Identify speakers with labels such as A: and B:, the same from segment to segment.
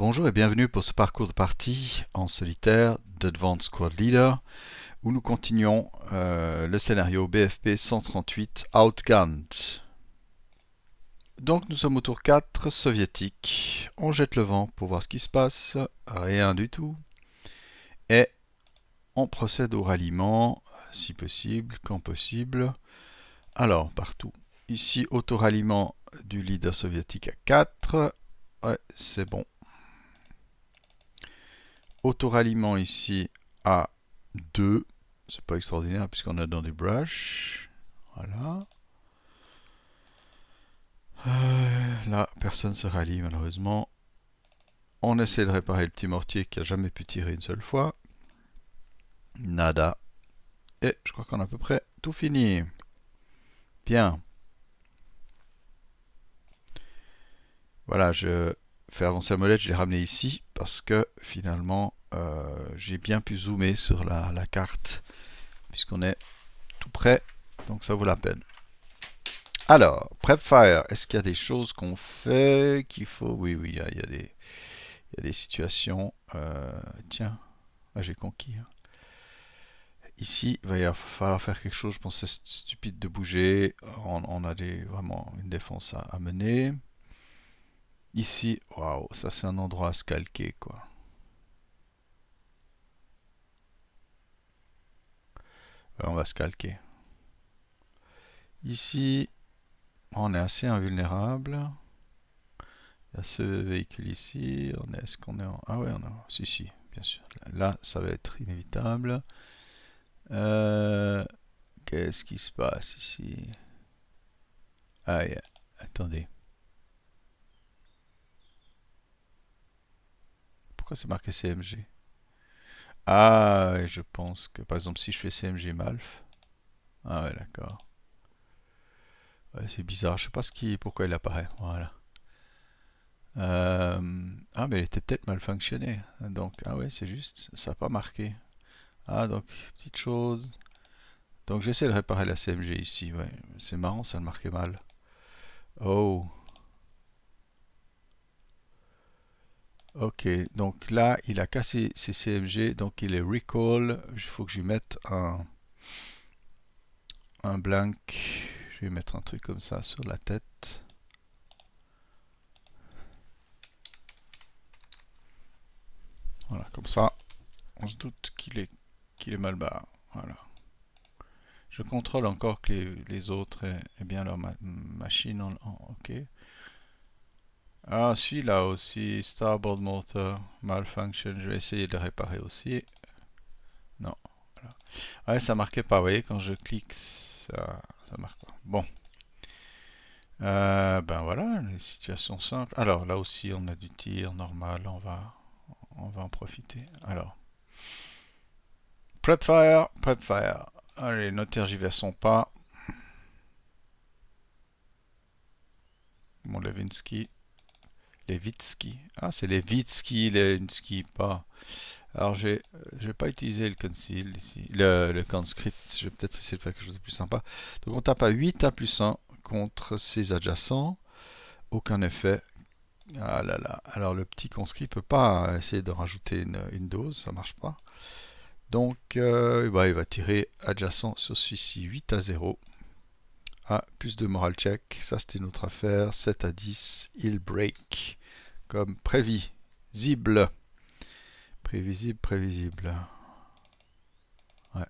A: Bonjour et bienvenue pour ce parcours de partie en solitaire d'Advanced Squad Leader où nous continuons le scénario BFP 138 Outgunned. Donc nous sommes au tour 4 soviétique. On jette le vent pour voir ce qui se passe. Rien du tout. Et on procède au ralliement, si possible, quand possible. Alors, partout. Ici, auto-ralliement du leader soviétique à 4. Ouais, c'est bon. Auto-ralliement ici à 2. C'est pas extraordinaire puisqu'on est dans des brush. Voilà. Là, personne se rallie malheureusement. On essaie de réparer le petit mortier qui a jamais pu tirer une seule fois. Nada. Et je crois qu'on a à peu près tout fini. Bien. Voilà, je fais avancer la molette, je l'ai ramené ici parce que finalement j'ai bien pu zoomer sur la carte puisqu'on est tout près, donc ça vaut la peine. Alors, PrepFire, est-ce qu'il y a des choses qu'on fait qu'il faut... Oui, oui, il y a des situations. Tiens, j'ai conquis. Hein. Ici, il va falloir faire quelque chose. Je pense que c'est stupide de bouger. On a vraiment une défense à mener. Ici, waouh, ça c'est un endroit à se calquer, quoi. On va se calquer. Ici, on est assez invulnérable. Il y a ce véhicule ici. Est-ce qu'on est en... Ah ouais, on a... Si, si, bien sûr. Là, ça va être inévitable. Qu'est-ce qui se passe ici? Ah, yeah. Attendez. Pourquoi c'est marqué CMG? Ah, ouais, je pense que par exemple si je fais CMG Malf. Ah ouais, d'accord. Ouais, c'est bizarre, je sais pas pourquoi il apparaît. Voilà. Ah, mais il était peut-être mal fonctionné. Donc, ah ouais, c'est juste, ça n'a pas marqué. Ah, donc, petite chose. Donc, j'essaie de réparer la CMG ici. Ouais, c'est marrant, ça le marquait mal. Oh, ok. Donc là, il a cassé ses CMG, donc il est recall. Il faut que je lui mette un blank. Je vais mettre un truc comme ça sur la tête. Voilà, comme ça, on se doute qu'il est mal barré. Voilà. Je contrôle encore que les autres aient bien leur machine OK. Ah, celui-là aussi, Starboard Motor, Malfunction, je vais essayer de le réparer aussi. Non, voilà. Ouais, ça marquait pas, vous voyez, quand je clique, ça marque pas. Bon. Ben voilà, les situations simples. Alors là aussi, on a du tir normal, on va en profiter. Alors, prep fire, prep fire. Allez, ne tergiversons pas. Mon Levinsky. Levitsky. Ah, c'est Levinsky, pas. Alors, je vais pas utiliser le conceal ici, le conscript. Je vais peut-être essayer de faire quelque chose de plus sympa. Donc, on tape à 8 à plus 1 contre ses adjacents. Aucun effet. Ah là là. Alors, le petit conscrit peut pas essayer de rajouter une dose, ça marche pas. Donc, bah, il va tirer adjacent sur celui-ci 8 à 0. Ah, plus de moral check. Ça, c'était une autre affaire. 7 à 10. Il break. Comme prévisible. Prévisible, prévisible. Ouais.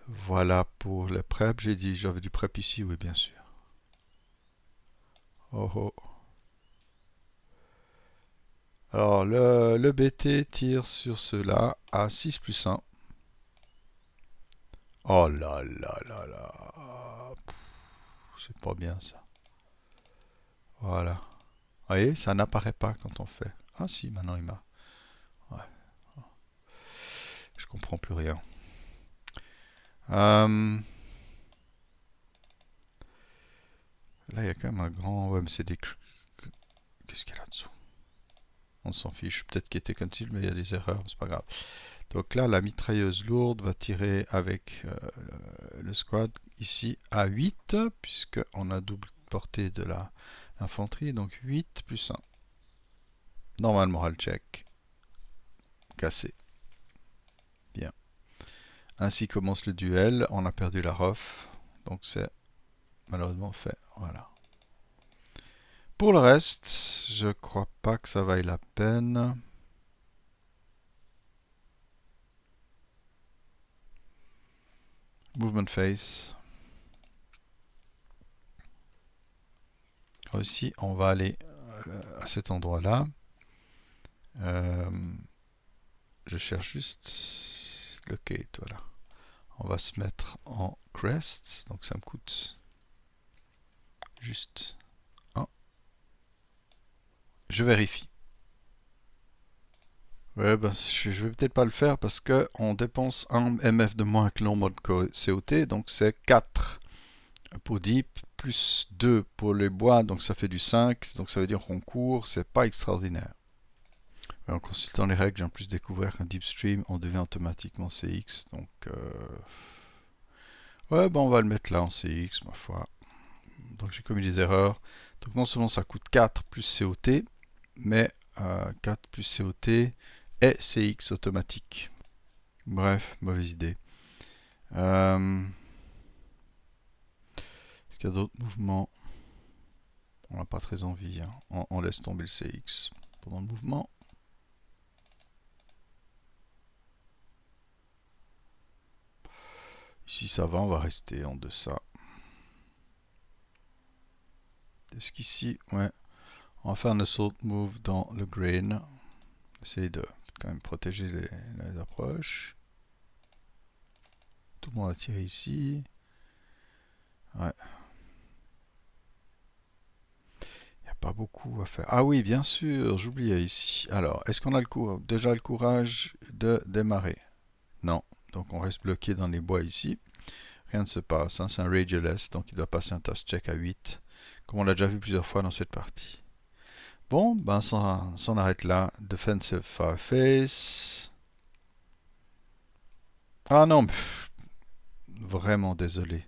A: Voilà pour le prep. J'ai dit j'avais du prep ici, oui, bien sûr. Oh oh. Alors, le BT tire sur cela à 6 plus 1. Oh là là là là. C'est pas bien ça. Voilà. Vous voyez, ça n'apparaît pas quand on fait. Ah si, maintenant il m'a. Ouais, je comprends plus rien. Euh, Là, il y a quand même un grand. Ouais, mais c'est des. Qu'est-ce qu'il y a là-dessous? On s'en fiche. Peut-être qu'il était conceal, mais il y a des erreurs, c'est pas grave. Donc là, la mitrailleuse lourde va tirer avec le squad ici à 8, puisqu'on a double portée de l'infanterie. Donc 8 plus 1. Normal moral check. Cassé. Bien. Ainsi commence le duel. On a perdu la ref. Donc c'est malheureusement fait. Voilà. Pour le reste, je crois pas que ça vaille la peine. Movement face. Aussi, on va aller à cet endroit-là. Je cherche juste locate, voilà. On va se mettre en crest, donc ça me coûte juste 1. Je vérifie. Ouais, ben, je vais peut-être pas le faire parce que on dépense 1 MF de moins que l'on mode COT, donc c'est 4 pour deep, plus 2 pour les bois, donc ça fait du 5, donc ça veut dire qu'on court, c'est pas extraordinaire. En consultant les règles, j'ai en plus découvert qu'un deep stream, on devient automatiquement CX, donc ouais, ben on va le mettre là en CX, ma foi. Donc j'ai commis des erreurs. Donc non seulement ça coûte 4 plus COT, mais 4 plus COT et CX automatique. Bref, mauvaise idée. Est-ce qu'il y a d'autres mouvements? On n'a pas très envie. Hein. On laisse tomber le CX pendant le mouvement. Ici ça va, on va rester en deçà. Est-ce qu'ici, ouais, on va faire un assault move dans le green. Essayer de quand même protéger les approches. Tout le monde a tiré ici. Ouais. Il n'y a pas beaucoup à faire. Ah oui, bien sûr, j'oubliais ici. Alors, est-ce qu'on a déjà le courage de démarrer? Non. Donc on reste bloqué dans les bois ici. Rien ne se passe. Hein. C'est un Rageless, donc il doit passer un task check à 8. Comme on l'a déjà vu plusieurs fois dans cette partie. Bon, ben s'en arrête là. Defensive Fireface. Ah non, vraiment désolé.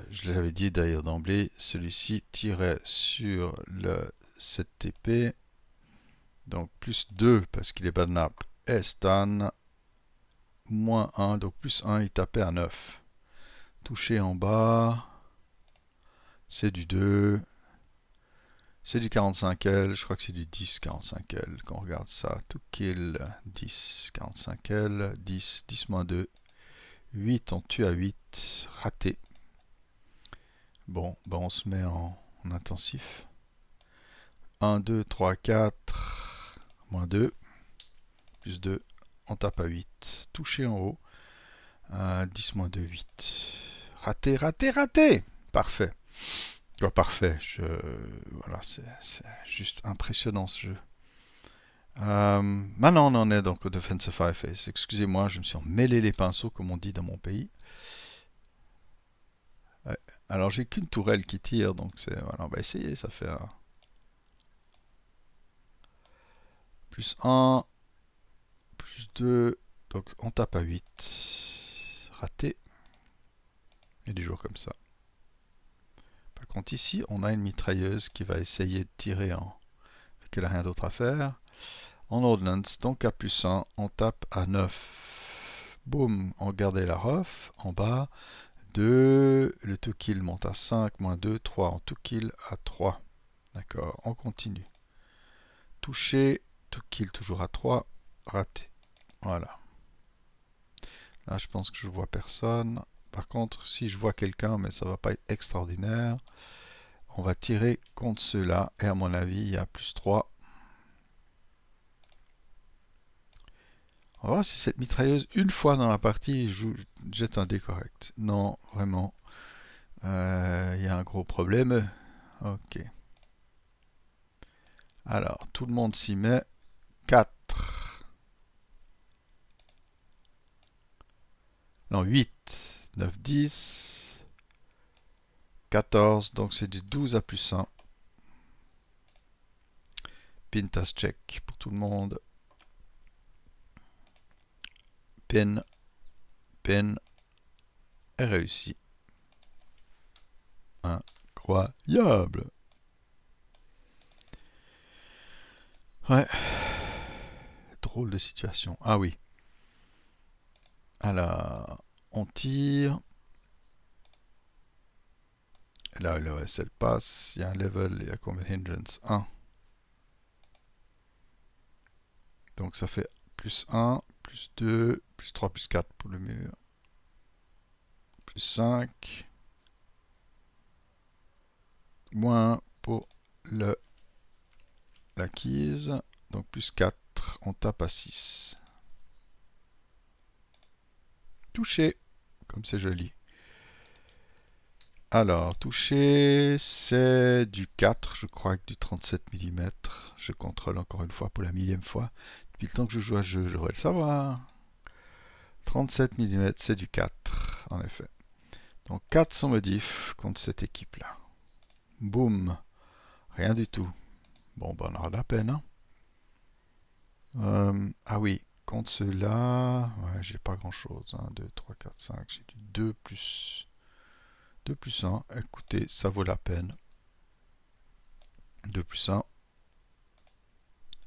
A: Je l'avais dit d'ailleurs d'emblée, celui-ci tirait sur le 7TP. Donc plus 2 parce qu'il est badnap et stun. Moins 1, donc plus 1, il tapait à 9. Touché en bas. C'est du 2. C'est du 45L. Je crois que c'est du 10 45L. Quand on regarde ça, tout kill 10 45L. 10, 10 moins 2. 8, on tue à 8. Raté. Bon, ben on se met en intensif. 1, 2, 3, 4. Moins 2. Plus 2. On tape à 8. Touché en haut. 10 moins 2, 8. Raté, raté, raté. Parfait. Oh, parfait. Voilà, c'est juste impressionnant ce jeu. Maintenant, on en est donc au Defensive Fireface. Excusez-moi, je me suis emmêlé les pinceaux, comme on dit dans mon pays. Ouais. Alors, j'ai qu'une tourelle qui tire, donc voilà, on va essayer. Ça fait un plus 1, plus 2. Donc, on tape à 8. Raté. Et des jours comme ça. Par contre, ici, on a une mitrailleuse qui va essayer de tirer en. Vu qu'elle n'a rien d'autre à faire. En ordnance, donc à plus 1, on tape à 9. Boum, on gardait la ref. En bas, 2. Le to kill monte à 5, moins 2, 3. En to kill à 3. D'accord, on continue. Touché, to kill toujours à 3. Raté. Voilà. Là, je pense que je vois personne. Par contre, si je vois quelqu'un, mais ça va pas être extraordinaire, on va tirer contre ceux-là. Et à mon avis, il y a plus 3. On va voir si cette mitrailleuse, une fois dans la partie, jette un dé correct. Non, vraiment. Il y a un gros problème. Ok. Alors, tout le monde s'y met. 4. Non, 8. 9, 10. 14. Donc c'est du 12 à plus 1. Pintas check pour tout le monde. Pin. Pin. Et réussi. Incroyable. Ouais, drôle de situation. Ah oui. Alors, on tire. Là, l'OSL passe. Il y a un level, il y a combien de hindrance? 1. Donc ça fait plus 1, plus 2, plus 3, plus 4 pour le mur. Plus 5. Moins 1 pour le, la quise. Donc plus 4. On tape à 6. Touché. Comme c'est joli. Alors, toucher, c'est du 4, je crois, avec du 37 mm. Je contrôle encore une fois pour la millième fois. Depuis le temps que je joue à ce jeu, je devrais le savoir. 37 mm, c'est du 4, en effet. Donc 4 sans modif contre cette équipe-là. Boum. Rien du tout. Bon, ben on aura de la peine, hein. Ah oui, contre ceux-là, ouais, j'ai pas grand-chose. 1, 2, 3, 4, 5. J'ai du 2 plus 2 plus 1. Écoutez, ça vaut la peine. 2 plus 1.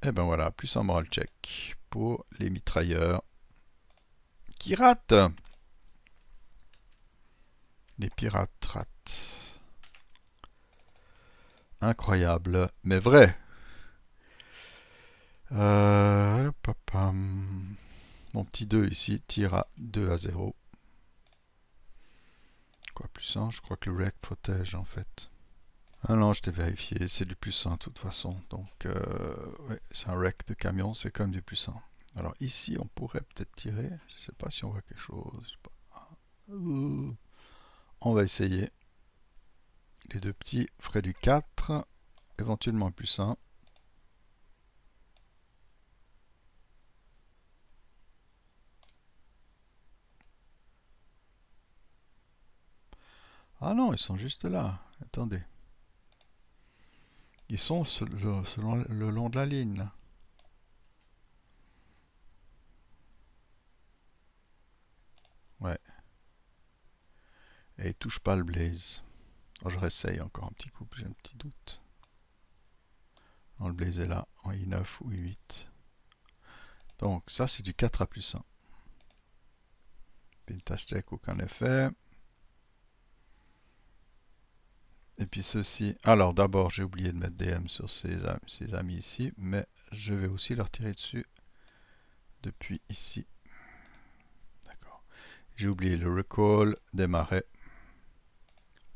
A: Et ben voilà, plus un moral check pour les mitrailleurs qui ratent. Les pirates ratent. Incroyable, mais vrai. Mon petit 2 ici tire à 2 à 0. Quoi, plus 1? Je crois que le wreck protège en fait. Ah non, je t'ai vérifié, c'est du plus 1 de toute façon. Donc, ouais, c'est un wreck de camion, c'est comme du plus 1. Alors ici, on pourrait peut-être tirer. Je sais pas si on voit quelque chose. Je sais pas. On va essayer. Les deux petits feraient du 4, éventuellement plus 1. Ah non, ils sont juste là. Attendez. Ils sont selon le long de la ligne, là. Ouais. Et ils touchent pas le blaze. Oh, je réessaye encore un petit coup, j'ai un petit doute. Non, le blaze est là, en I9 ou I8. Donc ça, c'est du 4 à plus 1. Pintage check, aucun effet. Et puis ceci. Alors d'abord, j'ai oublié de mettre DM sur ces amis ici, mais je vais aussi leur tirer dessus depuis ici. D'accord. J'ai oublié le recall, démarrer.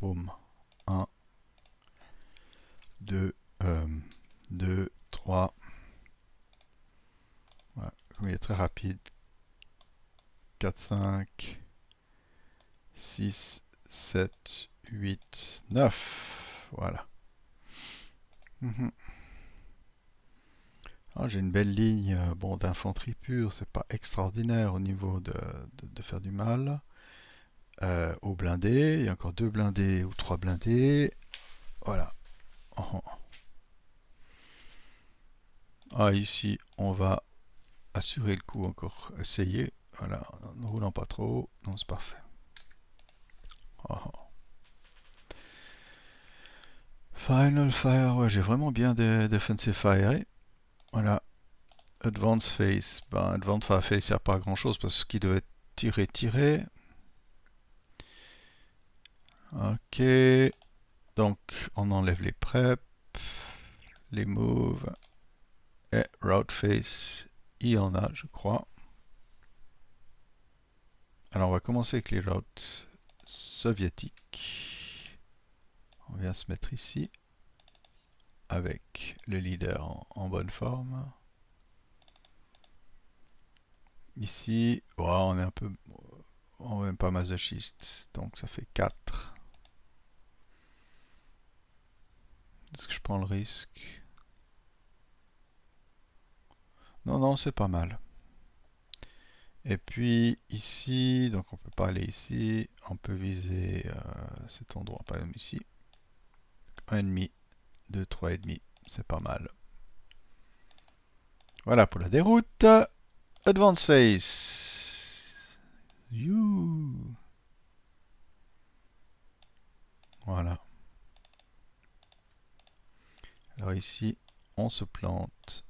A: Boum. 1, 2, 2, 3. Voilà. Comme il est très rapide. 4, 5, 6, 7, 8, 9. Voilà. Mhm. Ah, j'ai une belle ligne bon, d'infanterie pure. C'est pas extraordinaire au niveau de faire du mal. Aux blindés. Il y a encore 2 blindés ou 3 blindés. Voilà. Oh, oh. Ah, ici, on va assurer le coup encore. Essayer. Voilà. En ne roulant pas trop. Non, c'est parfait. Oh, oh. Final Fire. Ouais, j'ai vraiment bien Defensive Fire. Voilà. Advance Phase. Ben, Advance Phase, il n'y a pas grand chose parce qu'il devait tirer, tirer. Ok. Donc, on enlève les preps, les moves et route face. Il y en a, je crois. Alors, on va commencer avec les routes soviétiques. On vient se mettre ici avec le leader en bonne forme. Ici, oh, on est un peu, on est même pas masochiste, donc ça fait 4. Est-ce que je prends le risque? Non, non, c'est pas mal. Et puis ici, donc on peut pas aller ici, on peut viser cet endroit, par exemple ici. 1,5, 2, 3,5, c'est pas mal. Voilà pour la déroute. Advance Face. You. Voilà. Alors ici, on se plante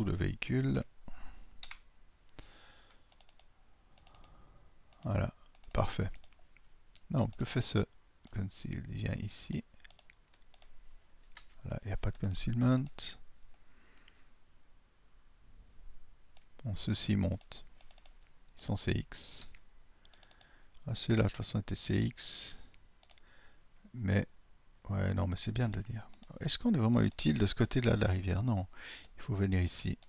A: sous le véhicule. Voilà, parfait. Donc, que fait ce conceal? Il vient ici. Là, il n'y a pas de concealment. Bon, ceux-ci montent. Ils sont CX. Ah, ceux-là, de toute façon, étaient CX. Mais, ouais, non, mais c'est bien de le dire. Est-ce qu'on est vraiment utile de ce côté-là de la rivière? Non. Il faut venir ici.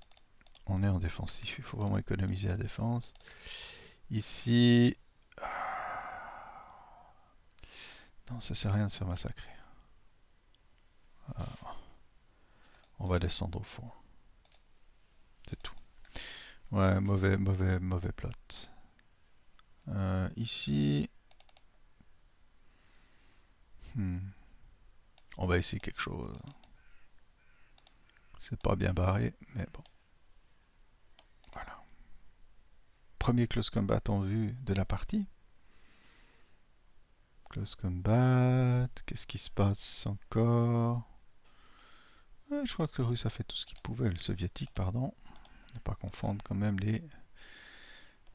A: On est en défensif. Il faut vraiment économiser la défense. Ici... Non, ça sert à rien de se faire massacrer. Ah. On va descendre au fond. C'est tout. Ouais, mauvais plot. Ici... On va essayer quelque chose. C'est pas bien barré, mais bon. Voilà. Premier close combat en vue de la partie. Close combat. Qu'est-ce qui se passe encore? Je crois que le russe a fait tout ce qu'il pouvait. Le soviétique, pardon. Ne pas confondre quand même les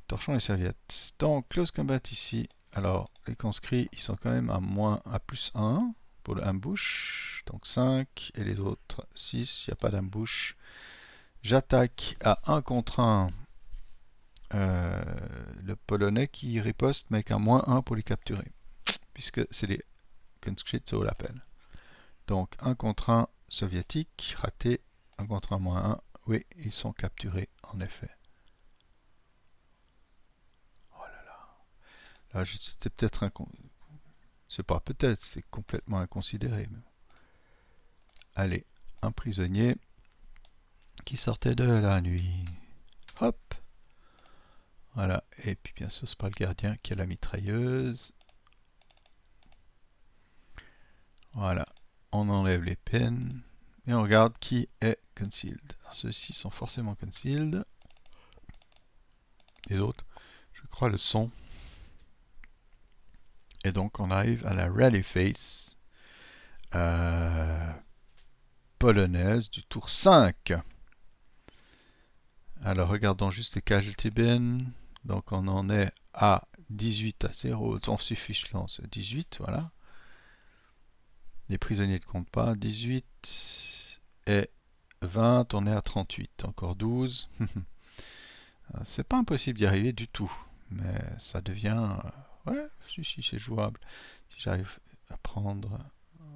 A: torchons et serviettes. Donc, close combat ici. Alors, les conscrits, ils sont quand même à plus 1 pour le ambush. Donc 5 et les autres 6. Il n'y a pas d'ambush. J'attaque à 1 contre 1 le polonais qui riposte, mais avec un -1 pour les capturer. Puisque c'est les conscrits, ça vaut la peine. Donc 1 contre 1 soviétique, raté. 1 contre 1 -1. Oui, ils sont capturés, en effet. Oh là là. Là, c'était peut-être c'est pas peut-être, c'est complètement inconsidéré. Allez, un prisonnier qui sortait de la nuit. Hop. Voilà, et puis bien sûr, c'est pas le gardien qui a la mitrailleuse. Voilà, on enlève les peines et on regarde qui est concealed. Ceux-ci sont forcément concealed. Les autres, je crois, le sont. Et donc, on arrive à la rally face polonaise du tour 5. Alors, regardons juste les casualty bin. Donc, on en est à 18 à 0. On suffit, je lance 18, voilà. Les prisonniers ne comptent pas. 18 et 20, on est à 38. Encore 12. C'est pas impossible d'y arriver du tout. Mais ça devient... ouais, si, c'est jouable. Si j'arrive à prendre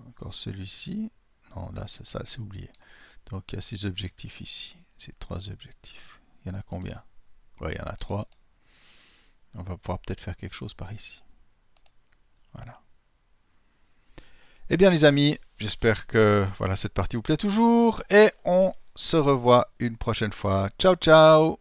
A: encore celui-ci. Non, là, ça c'est oublié. Donc, il y a 6 objectifs ici. C'est 3 objectifs. Il y en a combien? Ouais, il y en a 3. On va pouvoir peut-être faire quelque chose par ici. Voilà. Eh bien les amis, j'espère que voilà, cette partie vous plaît toujours et on se revoit une prochaine fois. Ciao ciao!